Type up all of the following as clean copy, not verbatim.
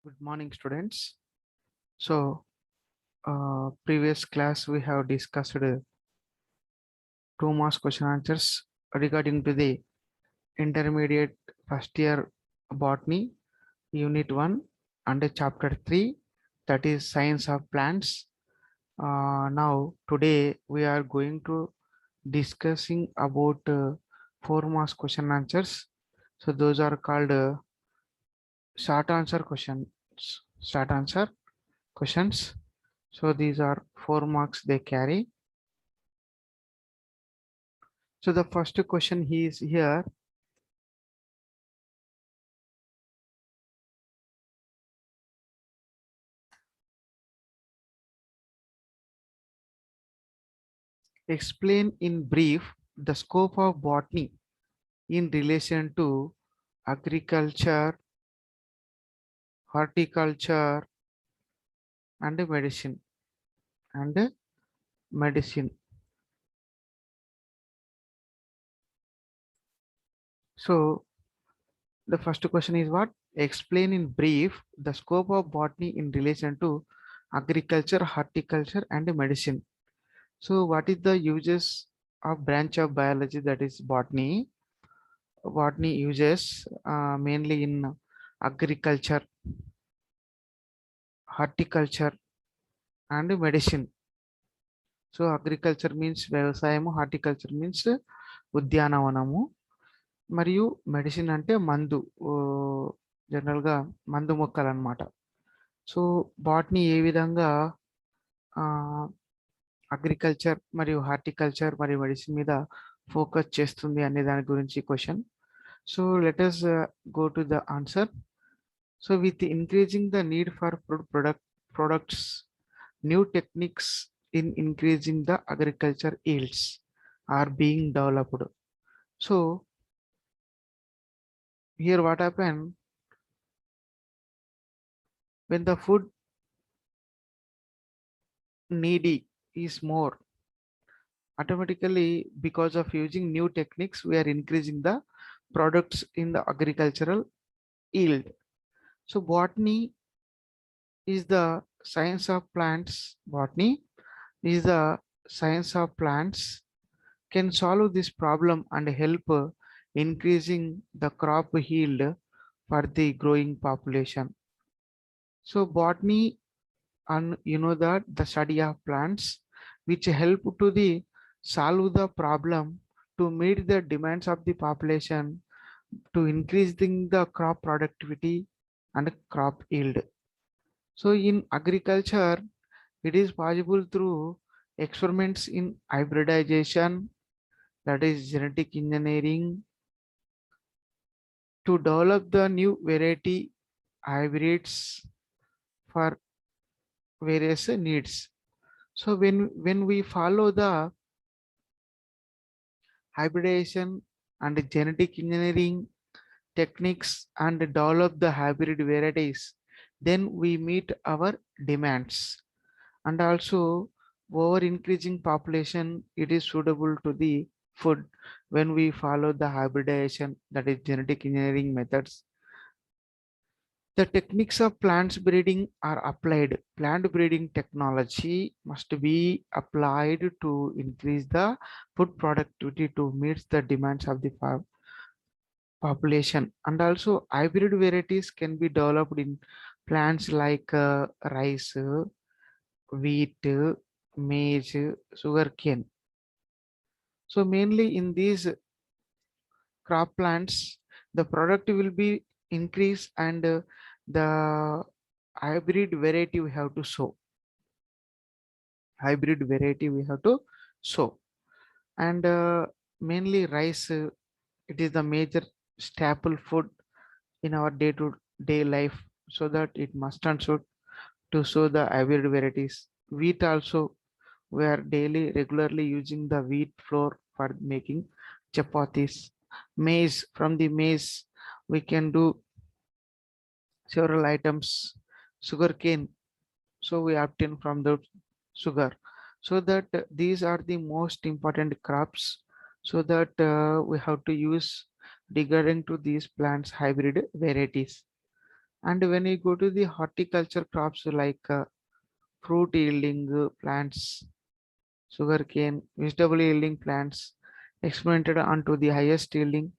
Good morning, students. So, previous class we have discussed 2 marks question answers regarding to the intermediate first year botany, unit 1 and chapter 3, that is science of plants. Now, today we are going to discussing about 4 marks question answers. So, those are called short answer questions. Short answer questions. So these are 4 marks they carry. So the first question he is here. Explain in brief the scope of botany in relation to agriculture, horticulture, and medicine. And medicine. So the first question is what? Explain in brief the scope of botany in relation to agriculture, horticulture, and medicine. So what is the uses of branch of biology, that is botany? Botany uses mainly in agriculture, horticulture, and medicine. So agriculture means వ్యవసాయము, horticulture means ఉద్యానవనము, మరియు medicine అంటే మందు, జనరల్గా మందు మొక్కలు అన్నమాట. So botany ఏ విధంగా agriculture మరియు హార్టికల్చర్ మరియు మెడిసిన్ మీద ఫోకస్ చేస్తుంది అనే దాని గురించి question. So let us go to the answer. So with increasing the need for products, new techniques in increasing the agriculture yields are being developed. So here what happened, when the food needy is more, automatically because of using new techniques we are increasing the products in the agricultural yield. So botany is the science of plants. Botany is the science of plants can solve this problem and help increasing the crop yield for the growing population. So botany, and you know that the study of plants which help to the solve the problem to meet the demands of the population, to increasing the crop productivity and crop yield. So in agriculture it is possible through experiments in hybridization, that is genetic engineering, to develop the new variety hybrids for various needs. So when we follow the hybridization and genetic engineering techniques and develop the hybrid varieties, then we meet our demands. And also over increasing population, it is suitable to the food when we follow the hybridization, that is genetic engineering methods. The techniques of plants breeding are applied. Plant breeding technology must be applied to increase the food productivity to meet the demands of the population. And also hybrid varieties can be developed in plants like rice, wheat, maize, sugarcane. So mainly in these crop plants, the product will be increased, and the hybrid variety we have to sow. Hybrid variety we have to sow. And mainly rice, it is the major staple food in our day-to-day life, so that it must and should to sow the hybrid varieties. Wheat also, we are daily regularly using the wheat flour for making chapatis. Maize, from the maize we can do several items. Sugarcane, so we obtain from the sugar. So that these are the most important crops, so that we have to use regarding to these plants hybrid varieties. And when you go to the horticulture crops like fruit yielding plants, sugarcane, vegetable yielding plants, experimented onto the highest yielding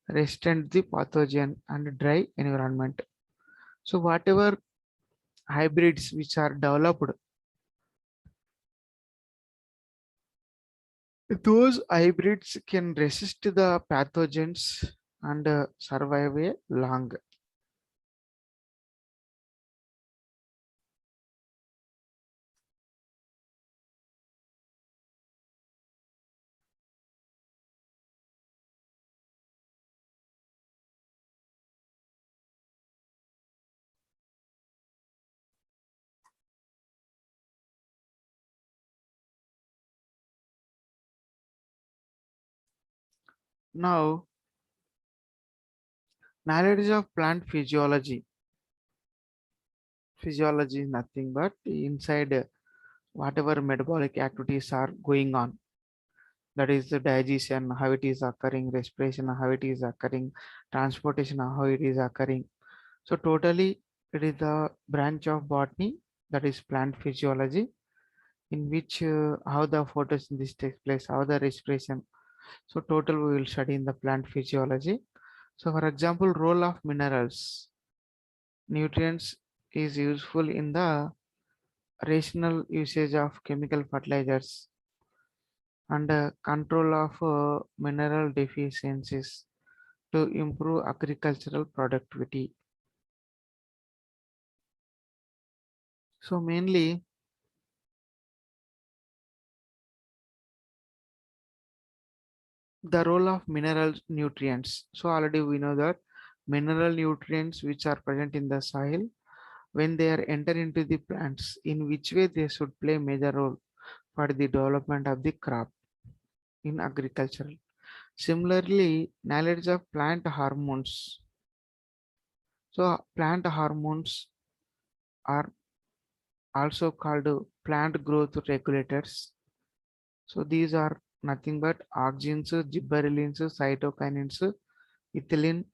resistant the pathogen and dry environment. So whatever hybrids which are developed, those hybrids can resist the pathogens and survive a long. Now, knowledge of plant physiology. Physiology is nothing but inside whatever metabolic activities are going on. That is the digestion, how it is occurring, respiration, how it is occurring, transportation, how it is occurring. So totally, it is the branch of botany that is plant physiology, in which how the photosynthesis takes place, how the respiration. So total we will study in the plant physiology. So for example, role of minerals, nutrients is useful in the rational usage of chemical fertilizers and control of mineral deficiencies to improve agricultural productivity. So mainly the role of mineral nutrients. So already we know that mineral nutrients which are present in the soil, when they are enter into the plants, in which way they should play major role for the development of the crop in agriculture. Similarly, knowledge of plant hormones. So plant hormones are also called plant growth regulators. So these are nothing but auxins, gibberellins, cytokinins, ethylene.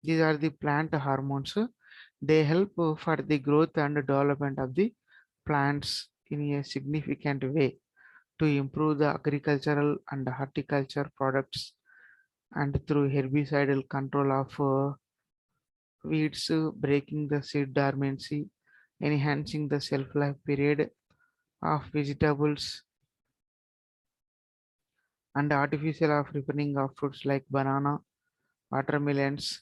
These are the plant hormones. They help for the growth and development of the plants in a significant way to improve the agricultural and horticulture products and through herbicidal control of weeds, breaking the seed dormancy, enhancing the shelf-life period of vegetables, and artificial of ripening of fruits like banana, watermelons.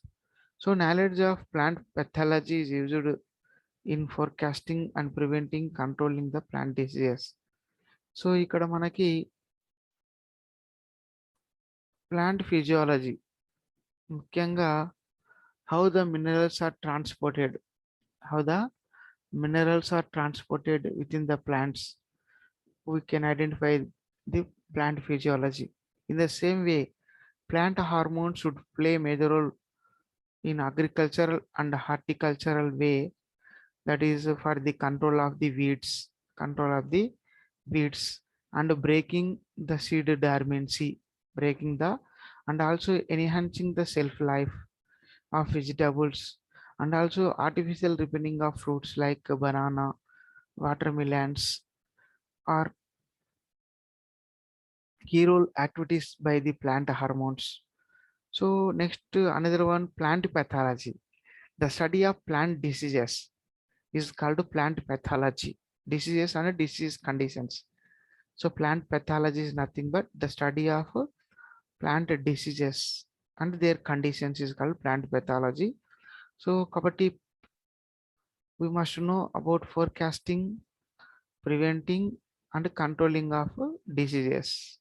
So knowledge of plant pathology is used in forecasting and preventing, controlling the plant diseases. So ఇక్కడ మనకి plant physiology ముఖ్యంగా how the minerals are transported, how the minerals are transported within the plants. We can identify the plant physiology. In the same way, plant hormones should play major role in agricultural and horticultural way, that is for the control of the weeds, control of the weeds and breaking the seed dormancy, breaking the and also enhancing the shelf life of vegetables and also artificial ripening of fruits like banana, watermelons are key role activities by the plant hormones. So next another one, plant pathology. The study of plant diseases is called plant pathology. Diseases and disease conditions. So plant pathology is nothing but the study of plant diseases and their conditions is called plant pathology. So Kapati, we must know about forecasting, preventing and controlling of diseases.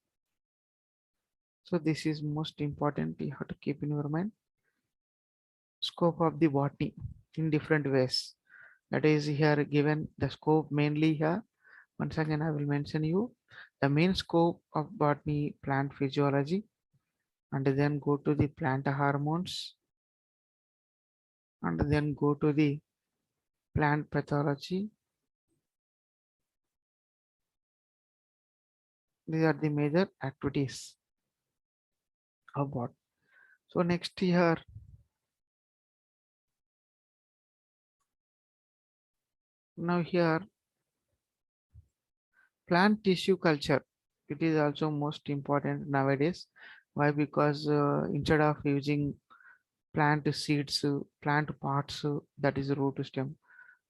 So this is most important. You have to keep in your mind scope of the botany in different ways. That is here given the scope mainly here. Once again, I will mention you the main scope of botany, plant physiology, and then go to the plant hormones, and then go to the plant pathology. These are the major activities of bot. So next here, Now here, plant tissue culture. It is also most important nowadays. Why? Because instead of using plant seeds, plant parts, that is root stem,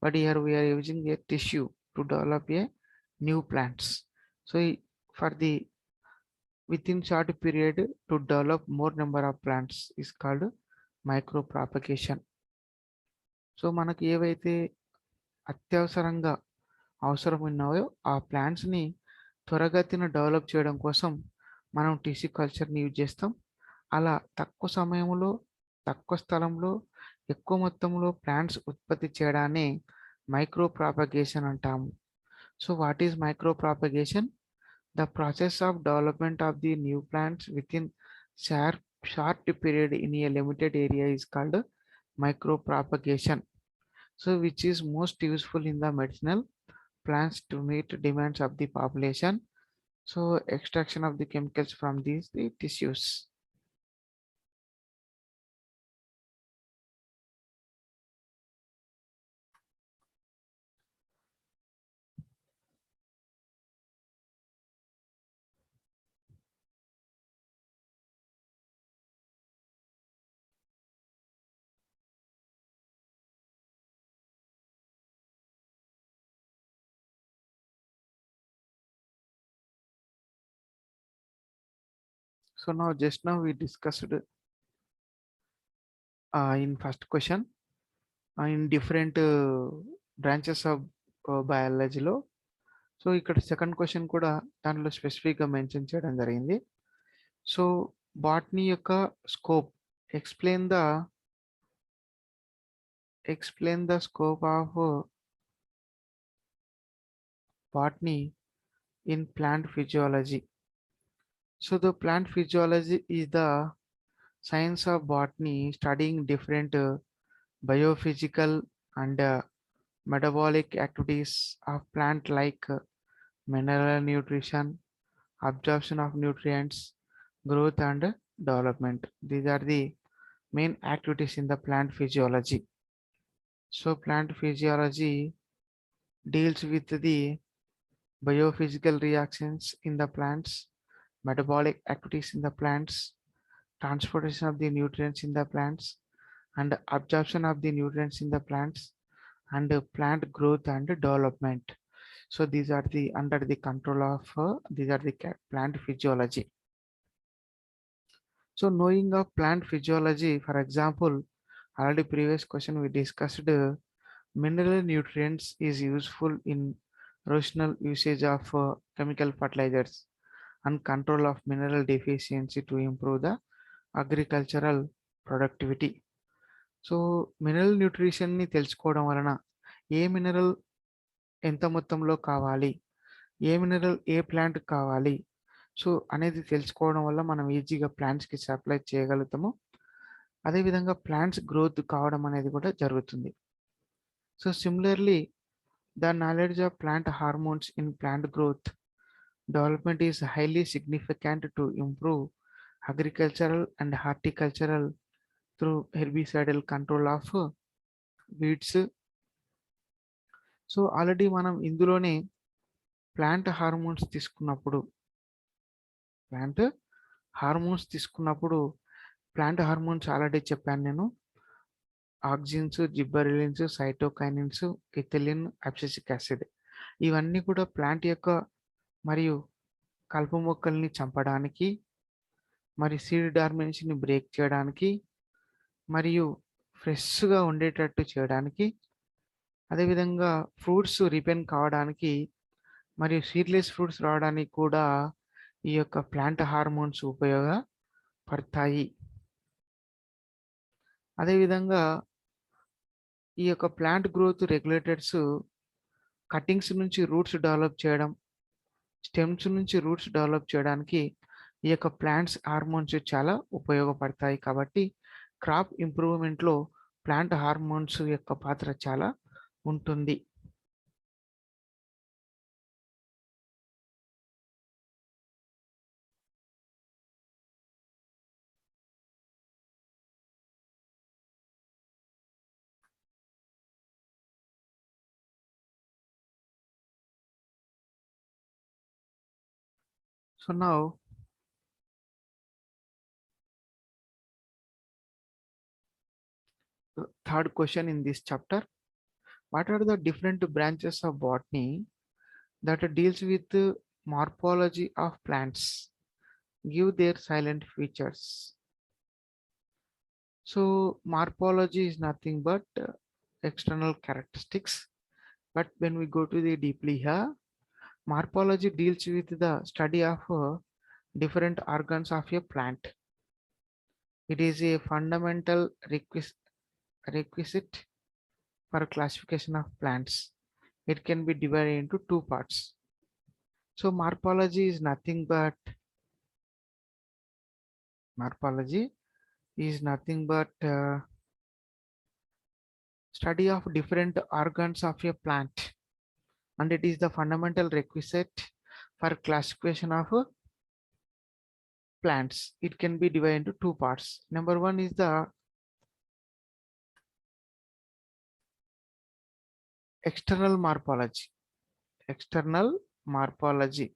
but here we are using a tissue to develop a new plants. So for the within short period to develop more number of plants is called micro propagation. So మనకి ఏవైతే అత్యవసరంగా అవసరం ఉన్నాయో ఆ ప్లాంట్స్ని త్వరగతిన develop చేయడం కోసం మనం tissue కల్చర్ని యూజ్ చేస్తాం. అలా తక్కువ సమయంలో తక్కువ స్థలంలో ఎక్కువ మొత్తంలో ప్లాంట్స్ ఉత్పత్తి చేయడాన్ని మైక్రో ప్రాపగేషన్ అంటాము. So what is micro propagation? The process of development of the new plants within short, short period in a limited area is called micropropagation. So, which is most useful in the medicinal plants to meet demands of the population. So, extraction of the chemicals from these the tissues. So now just now we discussed in first question in different branches of biology లో. So ఇక్కడ second question కూడా దాంట్లో స్పెసిఫిక్గా mention చేయడం జరిగింది. So botany యొక్క scope, explain the scope of botany in plant physiology. So the plant physiology is the science of botany studying different biophysical and metabolic activities of plant like mineral nutrition, absorption of nutrients, growth and development. These are the main activities in the plant physiology. So plant physiology deals with the biophysical reactions in the plants, metabolic activities in the plants, transportation of the nutrients in the plants, and absorption of the nutrients in the plants, and plant growth and development. So these are the under the control of these are the plant physiology. So knowing of plant physiology, for example, already previous question we discussed mineral nutrients is useful in rational usage of chemical fertilizers and control of mineral deficiency to improve the agricultural productivity. So mineral న్యూట్రిషన్ని తెలుసుకోవడం వలన ఏ mineral ఎంత మొత్తంలో కావాలి, ఏ mineral ఏ plant కావాలి, సో అనేది తెలుసుకోవడం వల్ల మనం ఈజీగా ప్లాంట్స్కి సప్లై చేయగలుగుతాము. అదేవిధంగా ప్లాంట్స్ గ్రోత్ కావడం అనేది కూడా జరుగుతుంది. So similarly the knowledge of plant hormones in plant growth development is highly significant to improve agricultural and horticultural through herbicidal control of weeds. So already మనం ఇందులోనే ప్లాంట్ హార్మోన్స్ తీసుకున్నప్పుడు plant hormones already చెప్పాను నేను. Auxins, జిబ్బరెలిన్స్, cytokinins, ethylene, abscisic acid, ఇవన్నీ కూడా plant యొక్క మరియు కలుపు మొక్కల్ని చంపడానికి, మరి సీడ్ డార్మెన్సీని బ్రేక్ చేయడానికి, మరియు ఫ్రెష్గా ఉండేటట్టు చేయడానికి, అదేవిధంగా ఫ్రూట్స్ రిపెన్ కావడానికి మరియు సీడ్లెస్ ఫ్రూట్స్ రావడానికి కూడా ఈ యొక్క ప్లాంట్ హార్మోన్స్ ఉపయోగపడతాయి. అదేవిధంగా ఈ యొక్క ప్లాంట్ గ్రోత్ రెగ్యులేటర్స్ కటింగ్స్ నుంచి రూట్స్ డెవలప్ చేయడం, స్టెమ్స్ నుంచి రూట్స్ డెవలప్ చేయడానికి ఈ యొక్క ప్లాంట్స్ హార్మోన్స్ చాలా ఉపయోగపడతాయి. కాబట్టి క్రాప్ ఇంప్రూవ్మెంట్లో ప్లాంట్ హార్మోన్స్ యొక్క పాత్ర చాలా ఉంటుంది. So now the third question in this chapter. What are the different branches of botany that deals with the morphology of plants? Give their silent features. So morphology is nothing but external characteristics. But when we go to the deeply here, morphology deals with the study of different organs of a plant. It is a fundamental requisite for classification of plants. It can be divided into two parts. So morphology is nothing but study of different organs of a plant, and it is the fundamental requisite for classification of plants. It can be divided into two parts. Number one is the external morphology. External morphology.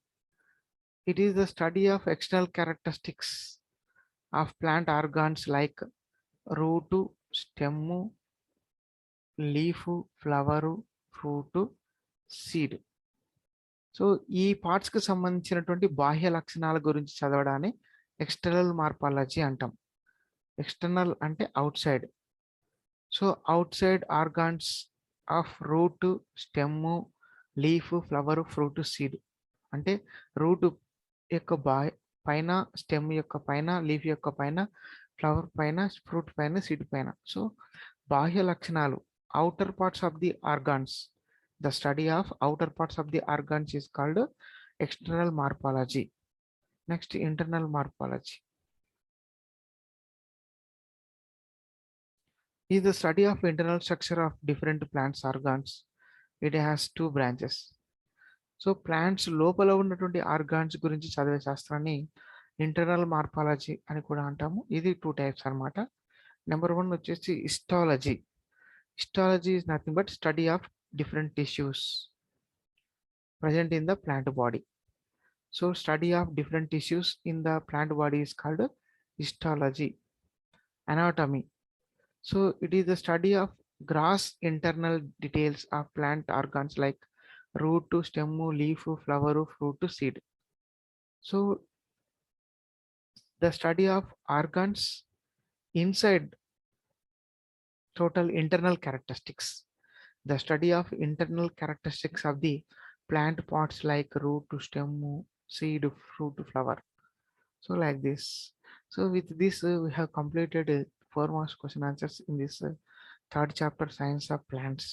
It is the study of external characteristics of plant organs like root, stem, leaf, flower, fruit, seed. So ఈ parts కి సంబంధించినటువంటి బాహ్య లక్షణాల గురించి చదవడాన్ని external మార్పాలజీ అంటాం. External అంటే out side. So out side organs of root, stem, leaf, flower, fruit, seed. అంటే route యొక్క పైన, స్టెమ్ యొక్క పైన, లీఫ్ యొక్క పైన, ఫ్లవర్ పైన, ఫ్రూట్ పైన, సీడ్ పైన. సో బాహ్య లక్షణాలు, outer parts of the organs. The study of outer parts of the organs is called external morphology. Next, internal morphology is the study of internal structure of different plants organs. It has two branches. So plants లోపల ఉన్నటువంటి organs గురించి చదివే శాస్త్రాన్ని internal మార్పాలజీ అని కూడా అంటాము. ఇది two types అన్నమాట. నెంబర్ వన్ వచ్చేసి histology. Histology is nothing but study of different tissues present in the plant body. So study of different tissues in the plant body is called histology. Anatomy. So it is the study of gross internal details of plant organs like root to stem, leaf, flower, fruit, seed. So the study of organs inside total internal characteristics. The study of internal characteristics of the plant parts like root to stem, seed, fruit, flower. So like this. So with this we have completed 4 marks question answers in this third chapter, science of plants.